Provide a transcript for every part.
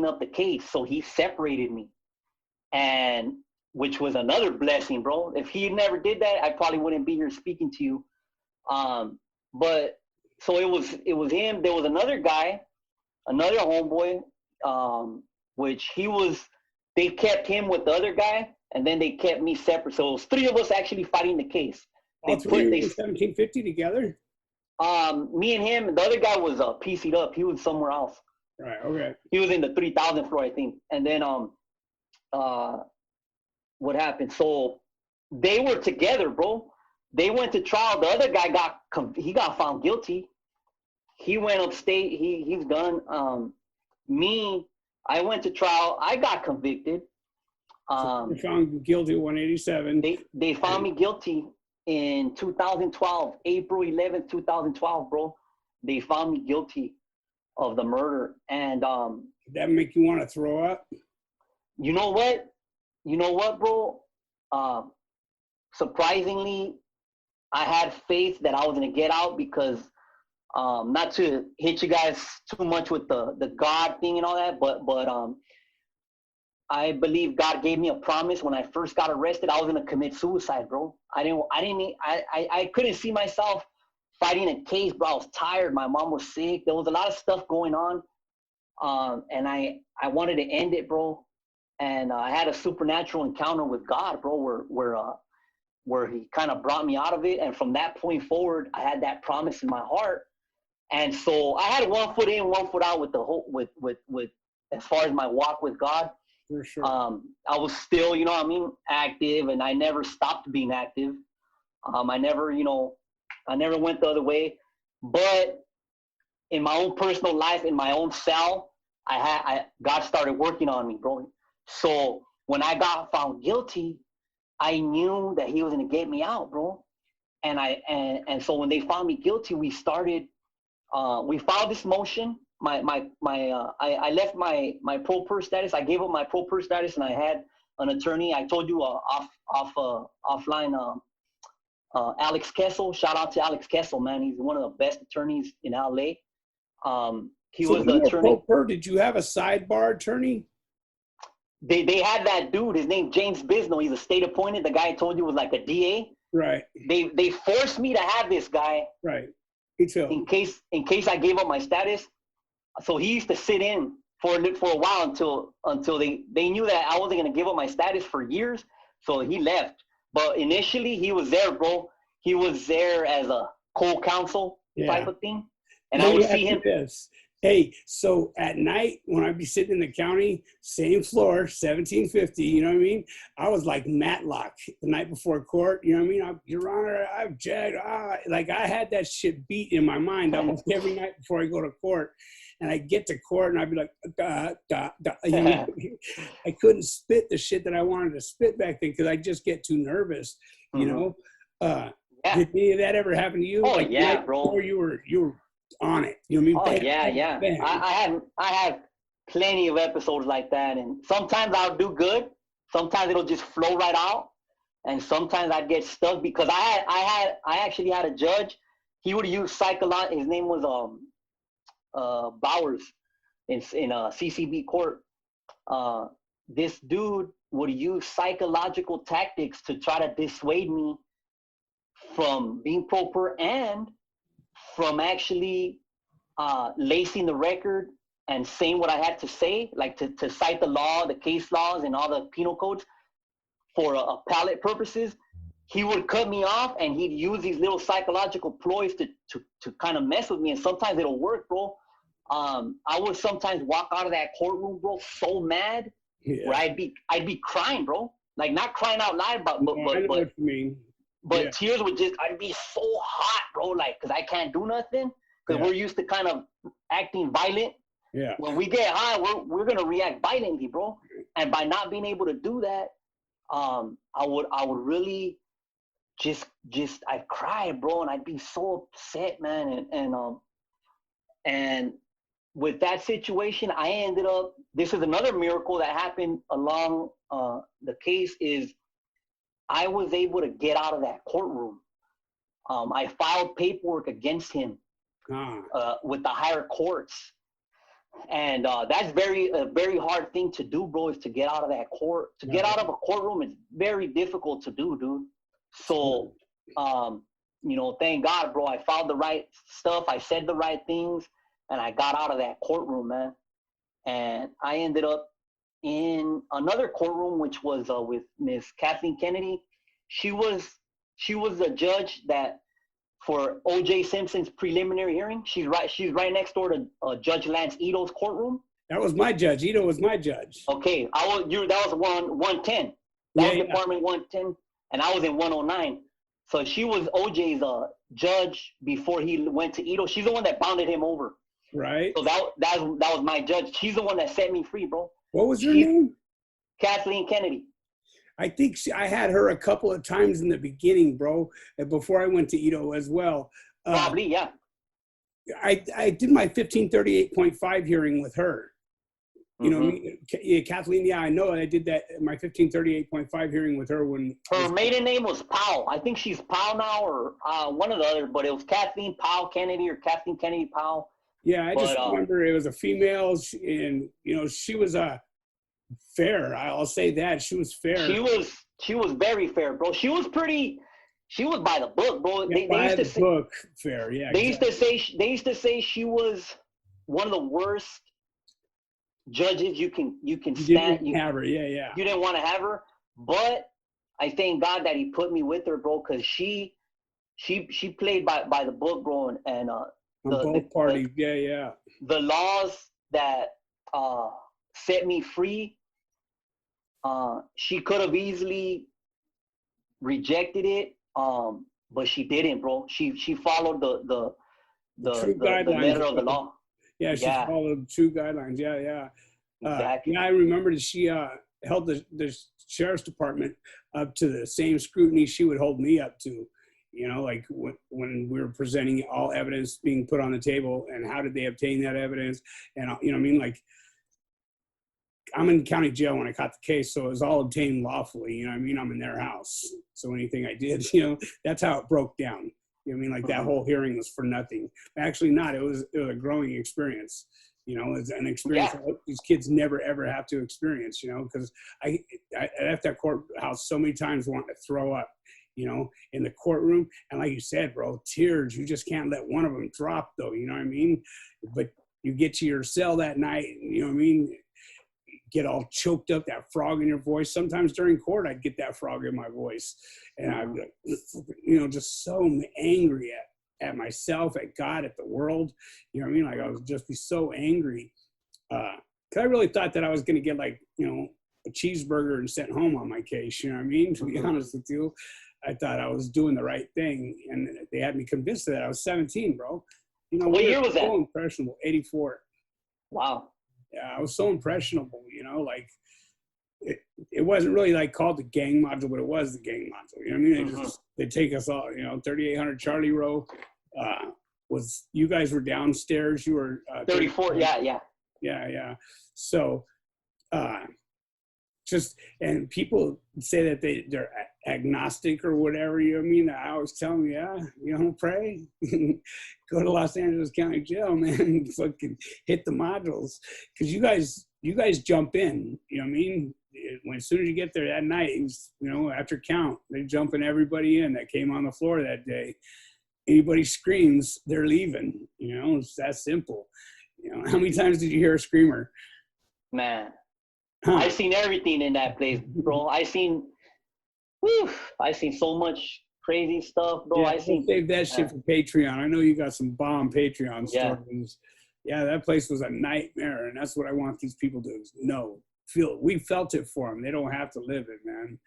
fighting up the case. So he separated me, and which was another blessing, bro. If he never did that, I probably wouldn't be here speaking to you. But so it was him. There was another guy, another homeboy, which they kept him with the other guy, and then they kept me separate. So it was three of us actually fighting the case. All three were in 1750 together? Me and him, the other guy was PC'd up. He was somewhere else. Right, okay. He was in the 3,000 floor, I think. And then what happened? So they were together, bro. They went to trial. The other guy got found guilty. He went upstate. He's done. Me, I went to trial. I got convicted. So you found guilty 187. They found me guilty in 2012, April 11th, 2012, bro. They found me guilty of the murder. And did that make you want to throw up? You know what? Bro? Surprisingly, I had faith that I was gonna get out because not to hit you guys too much with the God thing and all that, but I believe God gave me a promise when I first got arrested. I was gonna commit suicide, bro. I couldn't see myself fighting a case, bro. I was tired. My mom was sick. There was a lot of stuff going on, and I wanted to end it, bro. And I had a supernatural encounter with God, bro, where He kind of brought me out of it. And from that point forward, I had that promise in my heart. And so I had 1 foot in, 1 foot out with the whole with as far as my walk with God. For sure. I was still, you know what I mean, active, and I never stopped being active. I never went the other way. But in my own personal life, in my own cell, God started working on me, bro. So when I got found guilty, I knew that He was gonna get me out, bro. And so when they found me guilty, we filed this motion. I left my pro per status. I gave up my pro per status, and I had an attorney. I told you offline. Alex Kessel. Shout out to Alex Kessel, man. He's one of the best attorneys in LA. He was the attorney. Pro per, did you have a sidebar attorney? They had that dude. His name James Bisno. He's a state appointed. The guy I told you was like a DA. Right. They forced me to have this guy. Right. In case I gave up my status. So he used to sit in for a while until they knew that I wasn't gonna give up my status for years. So he left. But initially he was there, bro. He was there as a co-counsel type of thing. And I would see him. Hey, so at night when I'd be sitting in the county, same floor, 1750, you know what I mean? I was like Matlock the night before court, you know what I mean? Your Honor, I've jagged, like I had that shit beat in my mind almost every night before I go to court. And I get to court and I'd be like, you know, I couldn't spit the shit that I wanted to spit back then because I just get too nervous, you know? Did any of that ever happen to you? Oh, like, yeah, right bro. you were on it, you know what I mean? Bam, yeah. I have plenty of episodes like that, and sometimes I'll do good. Sometimes it'll just flow right out, and sometimes I'd get stuck because I actually had a judge. He would use psychological. His name was Bowers in CCB court. This dude would use psychological tactics to try to dissuade me from being proper and from actually lacing the record and saying what I had to say, like to cite the law, the case laws, and all the penal codes for appellate purposes. He would cut me off, and he'd use these little psychological ploys to kind of mess with me, and sometimes it'll work, bro. I would sometimes walk out of that courtroom, bro, so mad, where I'd be crying, bro, like not crying out loud, but tears would I'd be so hot, bro, like, because I can't do nothing, because we're used to kind of acting violent. Yeah. When we get high, we're going to react violently, bro. And by not being able to do that, I would really I'd cry, bro, and I'd be so upset, man. And with that situation, I ended up, this is another miracle that happened along the case, is I was able to get out of that courtroom. I filed paperwork against him with the higher courts. And that's a very hard thing to do, bro, is to get out of that court. To get out of a courtroom is very difficult to do, dude. So, you know, thank God, bro, I found the right stuff. I said the right things, and I got out of that courtroom, man. And I ended up in another courtroom, which was with Miss Kathleen Kennedy. She was the judge that for O.J. Simpson's preliminary hearing. She's right next door to Judge Lance Ito's courtroom. That was my judge. Ito was my judge. Okay, that was 110. That was Department 110, and I was in 109. So she was OJ's judge before he went to Ito. She's the one that bounded him over. Right. So that was my judge. She's the one that set me free, bro. What was her name? Kathleen Kennedy. I think I had her a couple of times in the beginning, bro, before I went to Ito as well. Probably, yeah. I did my 1538.5 hearing with her. You know, yeah, Kathleen, yeah, I know. I did that, my 1538.5 hearing with her when... Her maiden name was Powell. I think she's Powell now, or one of the other, but it was Kathleen Powell Kennedy or Kathleen Kennedy Powell. Yeah, I just remember it was a female, and, you know, she was fair. I'll say that. She was fair. She was very fair, bro. She was by the book, bro. Yeah, by the book, fair, yeah. They used to say she was one of the worst judges you can stand. You have her, yeah. You didn't want to have her, but I thank God that He put me with her, bro, because she played by the book, bro, and on both parties, yeah. The laws that set me free, she could have easily rejected it, but she didn't, bro. She followed the letter of the law. Yeah, she followed true guidelines. Yeah. Exactly. Yeah, I remember that she held the sheriff's department up to the same scrutiny she would hold me up to. You know, like when we were presenting all evidence being put on the table, and how did they obtain that evidence? And, you know what I mean? Like, I'm in county jail when I caught the case, so it was all obtained lawfully. You know what I mean? I'm in their house. So anything I did, you know, that's how it broke down. You know what I mean? Like, that whole hearing was for nothing. Actually not. It was a growing experience. You know, it's an experience I hope these kids never, ever have to experience, you know, because I left that courthouse so many times wanting to throw up, you know, in the courtroom. And like you said, bro, tears, you just can't let one of them drop, though, you know what I mean? But you get to your cell that night, you know what I mean? Get all choked up, that frog in your voice. Sometimes during court, I'd get that frog in my voice. And I'd be like, you know, just so angry at myself, at God, at the world. You know what I mean? Like, I would just be so angry. Because I really thought that I was going to get, like, you know, a cheeseburger and sent home on my case. You know what I mean? To be honest with you, I thought I was doing the right thing. And they had me convinced of that. I was 17, bro. You know, what year was that? So impressionable. 84. Wow. Yeah, I was so impressionable, you know, like it wasn't really like called the gang module, but it was the gang module. You know what I mean? They take us all, you know, 3800 Charlie Row you guys were downstairs. You were 34. Yeah. So and people say that they're agnostic or whatever, you know what I mean? I always tell them, yeah, you know, pray, go to Los Angeles County Jail, man, fucking hit the modules. Because you guys jump in, you know what I mean? As soon as you get there that night, you know, after count, they're jumping everybody in that came on the floor that day. Anybody screams, they're leaving, you know, it's that simple. You know, how many times did you hear a screamer? Man. I've seen everything in that place, bro. I've seen so much crazy stuff, bro. Yeah, save that shit for Patreon. I know you got some bomb Patreon stories. Yeah, that place was a nightmare, and that's what I want these people to know. We felt it for them. They don't have to live it, man.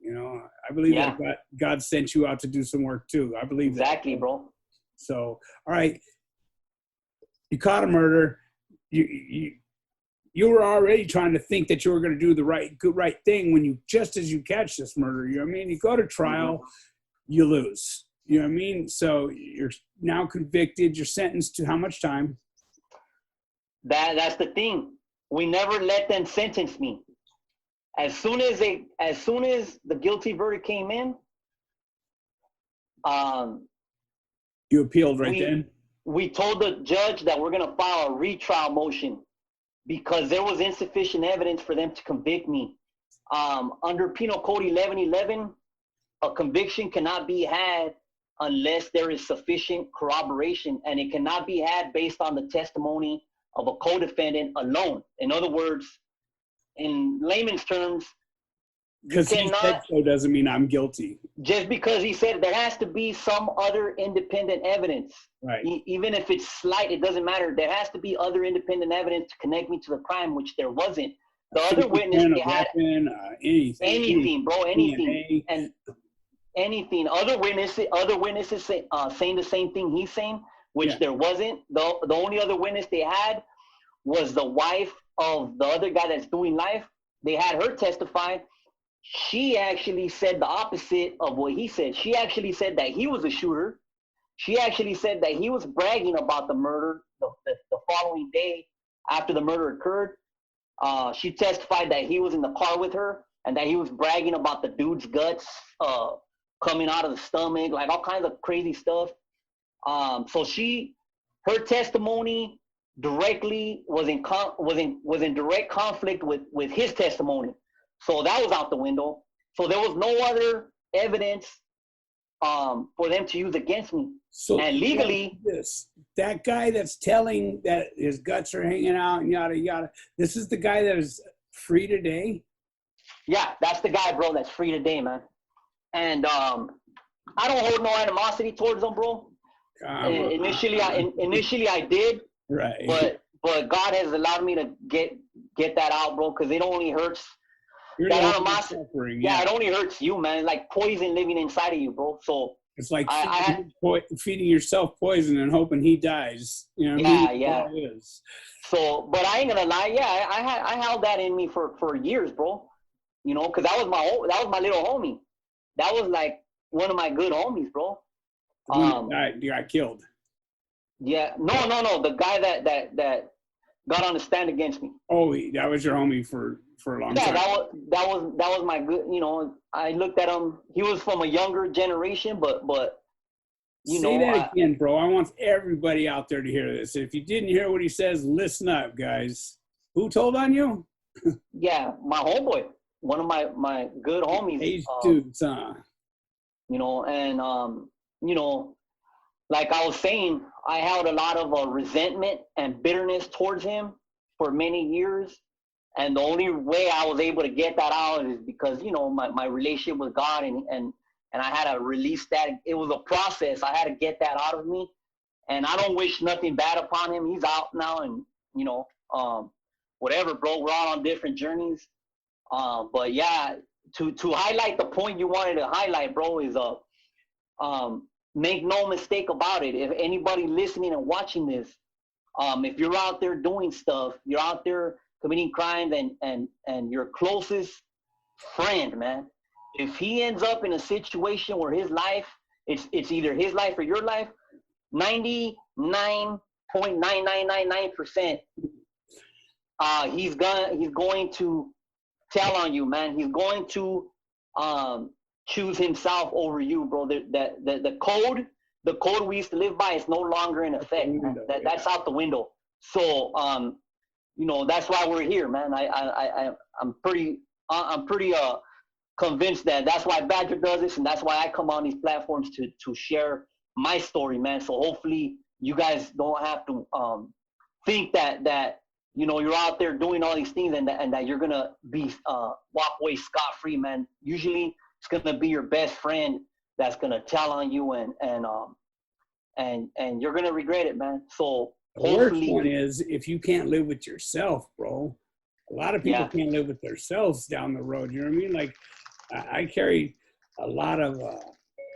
You know, I believe that God sent you out to do some work too. I believe exactly, that. Bro. So, all right, you caught a murder. You were already trying to think that you were going to do the right thing when just as you catch this murder, you know what I mean? You go to trial, you lose, you know what I mean? So you're now convicted, you're sentenced to how much time? That's the thing. We never let them sentence me. As soon as the guilty verdict came in, you appealed then? We told the judge that we're going to file a retrial motion. because there was insufficient evidence for them to convict me. Under Penal Code 1111, a conviction cannot be had unless there is sufficient corroboration, and it cannot be had based on the testimony of a co-defendant alone. In other words, in layman's terms, you Because he said cannot, so doesn't mean I'm guilty. just because he said, there has to be some other independent evidence. Right. Even if it's slight, it doesn't matter. There has to be other independent evidence to connect me to the crime, which there wasn't. The other witness, they had anything, bro, anything, and anything. Other witnesses saying the same thing he's saying, which there wasn't. The only other witness they had was the wife of the other guy that's doing life. They had her testify. She actually said the opposite of what he said. She actually said that he was a shooter. She actually said that he was bragging about the murder the following day after the murder occurred. She testified that he was in the car with her and that he was bragging about the dude's guts coming out of the stomach, like all kinds of crazy stuff. So her testimony directly was in direct conflict with his testimony. So that was out the window. So there was no other evidence for them to use against me. So and legally, that guy that's telling that his guts are hanging out and yada yada, this is the guy that is free today? Yeah, that's the guy, bro, that's free today, man. And I don't hold no animosity towards him, bro. Initially I did, right? But God has allowed me to get that out, bro, because it only hurts. That animosity, it only hurts you, man. It's like poison living inside of you, bro. So it's like feeding yourself poison and hoping he dies. You know what I mean? Yeah. It is. So, but I ain't gonna lie. Yeah, I held that in me for years, bro. You know, because that was my little homie. That was like one of my good homies, bro. You got killed. Yeah. No. The guy that got on the stand against me. Oh, that was your homie for a long time. Yeah, that was my good. You know, I looked at him. He was from a younger generation, but say that again, bro. I want everybody out there to hear this. If you didn't hear what he says, listen up, guys. Who told on you? Yeah, my homeboy, one of my good homies. Hey, dudes, huh? You know, and you know, like I was saying, I held a lot of resentment and bitterness towards him for many years. And the only way I was able to get that out is because, you know, my relationship with God and I had to release that. It was a process. I had to get that out of me. And I don't wish nothing bad upon him. He's out now and, you know, whatever, bro. We're all on different journeys. But yeah, to highlight the point you wanted to highlight, bro, is make no mistake about it. If anybody listening and watching this, if you're out there doing stuff, you're out there committing crimes and your closest friend, man, if he ends up in a situation where his life, it's either his life or your life, 99.9999%, he's going to tell on you, man. He's going to choose himself over you, bro. The code we used to live by is no longer in effect. That's out the window. So you know, that's why we're here, man. I'm pretty convinced that that's why Badger does this, and that's why I come on these platforms to share my story, man. So hopefully you guys don't have to think that you know you're out there doing all these things and that you're gonna be walk away scot-free, man. Usually it's gonna be your best friend that's gonna tell on you and you're gonna regret it, man. So the worst one is if you can't live with yourself, bro. A lot of people can't live with themselves down the road. You know what I mean? Like I carry a lot of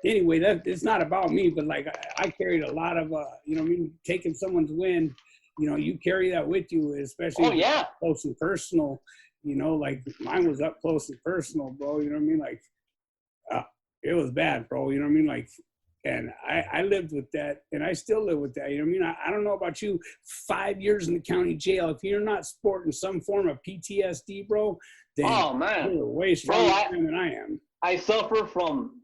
anyway, that it's not about me, but like I carried a lot of you know what I mean, taking someone's win. You know, you carry that with you, especially up close and personal. You know, like mine was up close and personal, bro. You know what I mean? Like it was bad, bro. You know what I mean? Like, and I lived with that, and I still live with that. You know what I mean? I don't know about you. 5 years in the county jail. If you're not sporting some form of PTSD, bro, then you're way stronger than I am. I suffer from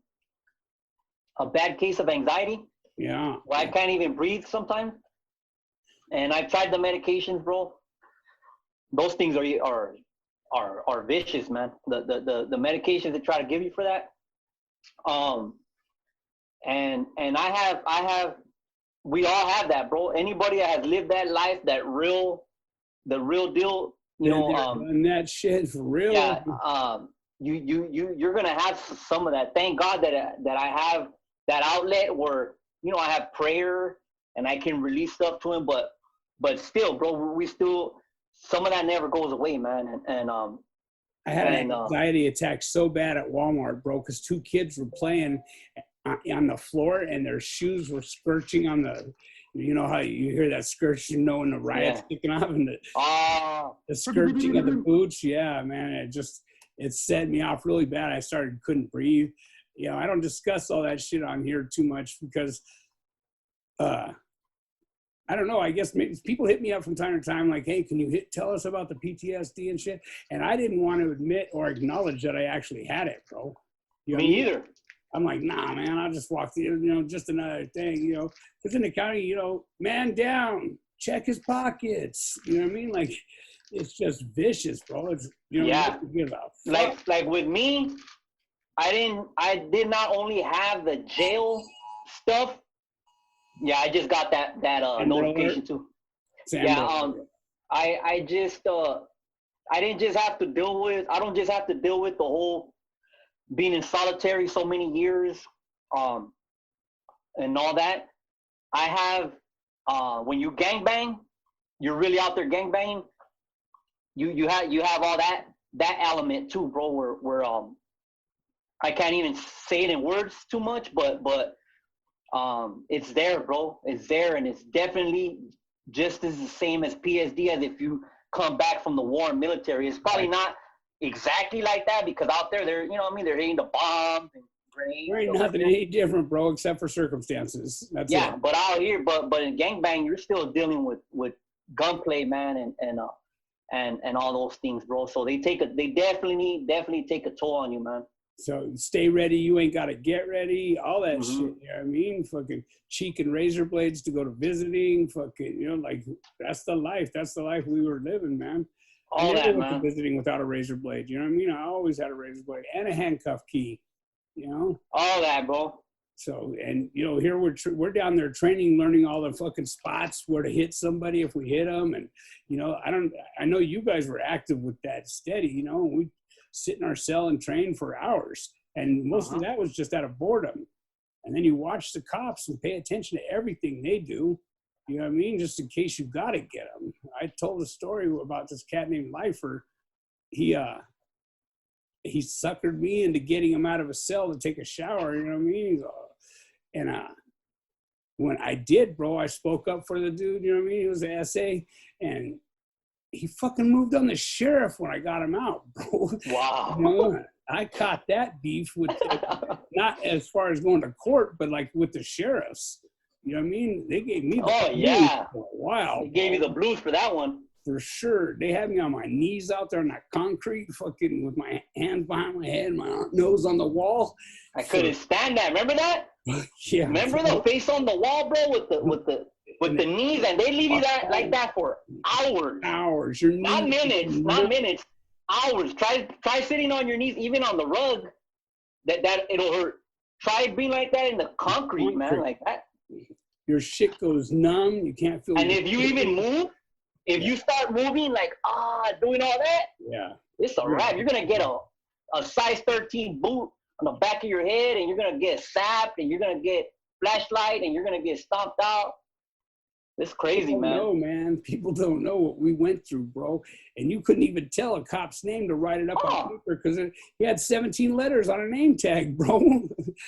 a bad case of anxiety. Yeah. Where I can't even breathe sometimes. And I've tried the medications, bro. those things are vicious, man. The medications they try to give you for that. And I have we all have that, bro. Anybody that has lived that life, the real deal, and that shit for real. Yeah, you're gonna have some of that. Thank God that I have that outlet where I have prayer and I can release stuff to him. But still, bro, we still, some of that never goes away, man. And I had an anxiety attack so bad at Walmart, bro, because 2 kids were playing on the floor and their shoes were scorching on the, you know how you hear that scratch, and the riot's kicking off, and the scorching of the boots. Yeah, man, it set me off really bad. I couldn't breathe. I don't discuss all that shit on here too much because, I don't know. I guess maybe people hit me up from time to time like, hey, can you tell us about the PTSD and shit? And I didn't want to admit or acknowledge that I actually had it, bro. Me either. I'm like, nah, man, I'll just walk through, just another thing, because in the county, man down, check his pockets. You know what I mean? Like, it's just vicious, bro. It's, yeah. Like with me, I did not only have the jail stuff. Yeah, I just got that notification too. Yeah, I just I didn't just have to deal with. I don't just have to deal with the whole being in solitary so many years, and all that. I have when you gangbang, you're really out there gangbanging. You have all that element too, bro. Where I can't even say it in words too much, but it's there, bro. It's there, and it's definitely just as the same as PSD as if you come back from the war and military. It's probably not exactly like that because out there, they're they're hitting the bombs and grenades. There ain't nothing any different, bro, except for circumstances. That's it. But out here, but in gangbang, you're still dealing with gunplay, man, and all those things, bro. So they definitely take a toll on you, man. So stay ready. You ain't got to get ready. All that shit. You know what I mean? Fucking cheek and razor blades to go to visiting. Fucking, like that's the life. That's the life we were living, man. All I never that, went man. to visiting without a razor blade. You know what I mean? I always had a razor blade and a handcuff key. All that, bro. So, and here we're down there training, learning all the fucking spots where to hit somebody if we hit them, and I know you guys were active with that steady. We sit in our cell and train for hours, and most of that was just out of boredom. And then you watch the cops and pay attention to everything they do. You know what I mean? Just in case you gotta get them. I told a story about this cat named Lifer. He suckered me into getting him out of a cell to take a shower. You know what I mean? And when I did, bro, I spoke up for the dude. You know what I mean? He was an SA, and he fucking moved on the sheriff when I got him out, bro. Wow. I caught that beef with not as far as going to court, but like with the sheriffs. You know what I mean? They gave me the blues for a while. They gave you the blues for that one. For sure. They had me on my knees out there on that concrete, fucking with my hands behind my head, my nose on the wall. I couldn't stand that. Remember that? Yeah. Remember the face on the wall, bro, with the knees, and they leave you like that for hours. Hours. Your knees. Not minutes. Hours. Try sitting on your knees, even on the rug. That it'll hurt. Try being like that in the concrete, man, like that. Your shit goes numb. You can't feel. And if you even move, if you start moving like doing all that, it's a wrap. You're gonna get a size 13 boot on the back of your head, and you're gonna get sapped, and you're gonna get flashlight, and you're gonna get stomped out. It's crazy, man. No, man. People don't know what we went through, bro. And you couldn't even tell a cop's name to write it up on paper because he had 17 letters on a name tag, bro.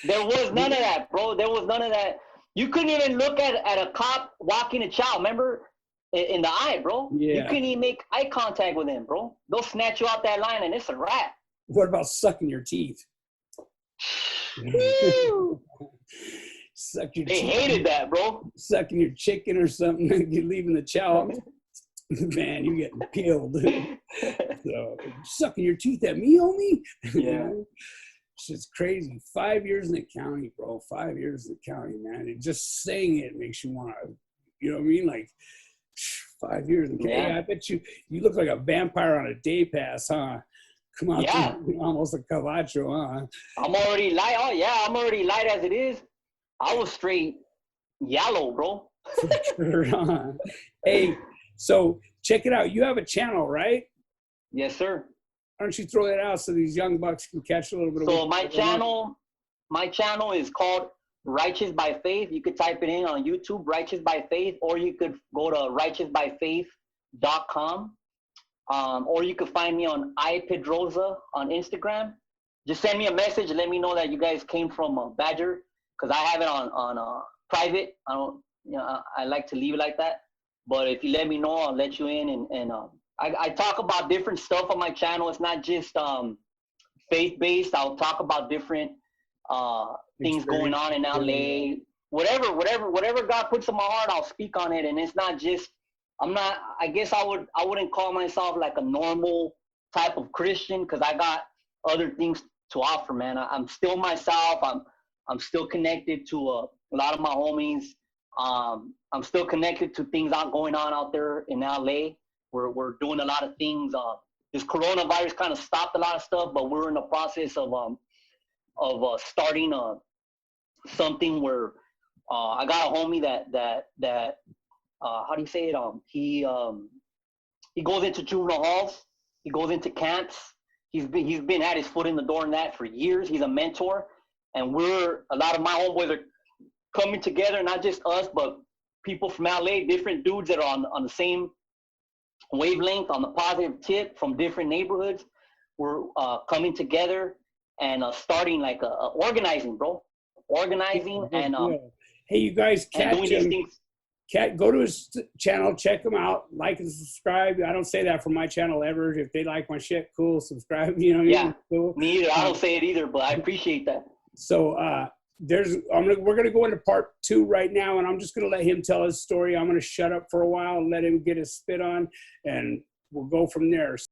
There was none of that, bro. There was none of that. You couldn't even look at a cop walking a child, remember? In the eye, bro. Yeah. You couldn't even make eye contact with him, bro. They'll snatch you out that line, and it's a wrap. What about sucking your teeth? Suck your They teeth. hated that, bro. Sucking your chicken or something, you're leaving the chow. Man, you're getting killed. So, sucking your teeth at me, homie? Yeah. It's just crazy. 5 years in the county, bro. 5 years in the county, man. And just saying it makes you want to, you know what I mean? Like, 5 years. Okay, Yeah. I bet you look like a vampire on a day pass, huh? Come on, Yeah. almost a Cavacho, huh? I'm already light. Oh yeah, I'm already light as it is. I was straight yellow, bro. For sure, huh? Hey, so check it out. You have a channel, right? Yes, sir. Why don't you throw that out so these young bucks can catch a little bit of So what's going on? my channel is called Righteous by Faith. You could type it in on YouTube, Righteous by Faith, or you could go to righteousbyfaith.com. Or you could find me on iPedroza on Instagram. Just send me a message and let me know that you guys came from Badger, because I have it on private. I don't, I like to leave it like that. But if you let me know, I'll let you in. And I talk about different stuff on my channel. It's not just faith-based. I'll talk about different things going on in LA. Whatever God puts in my heart, I'll speak on it. And it's not just, I guess I wouldn't call myself like a normal type of Christian, because I got other things to offer, man. I'm still myself. I'm still connected to a lot of my homies. I'm still connected to things going on out there in LA. We're doing a lot of things. This coronavirus kind of stopped a lot of stuff, but we're in the process of starting something where I got a homie that how do you say it? He goes into juvenile halls. He goes into camps. He's been had his foot in the door in that for years. He's a mentor, and a lot of my homeboys are coming together. Not just us, but people from LA, different dudes that are on the same wavelength, on the positive tip, from different neighborhoods. We're coming together and starting like organizing, bro. Organizing and hey, you guys catch doing these him. things. Go to his channel, check him out, like and subscribe. I don't say that for my channel ever. If they like my shit, cool, subscribe. You know, Yeah, cool. me either. I don't say it either, but I appreciate that. So we're gonna go into part 2 right now, and I'm just gonna let him tell his story. I'm gonna shut up for a while and let him get his spit on, and we'll go from there.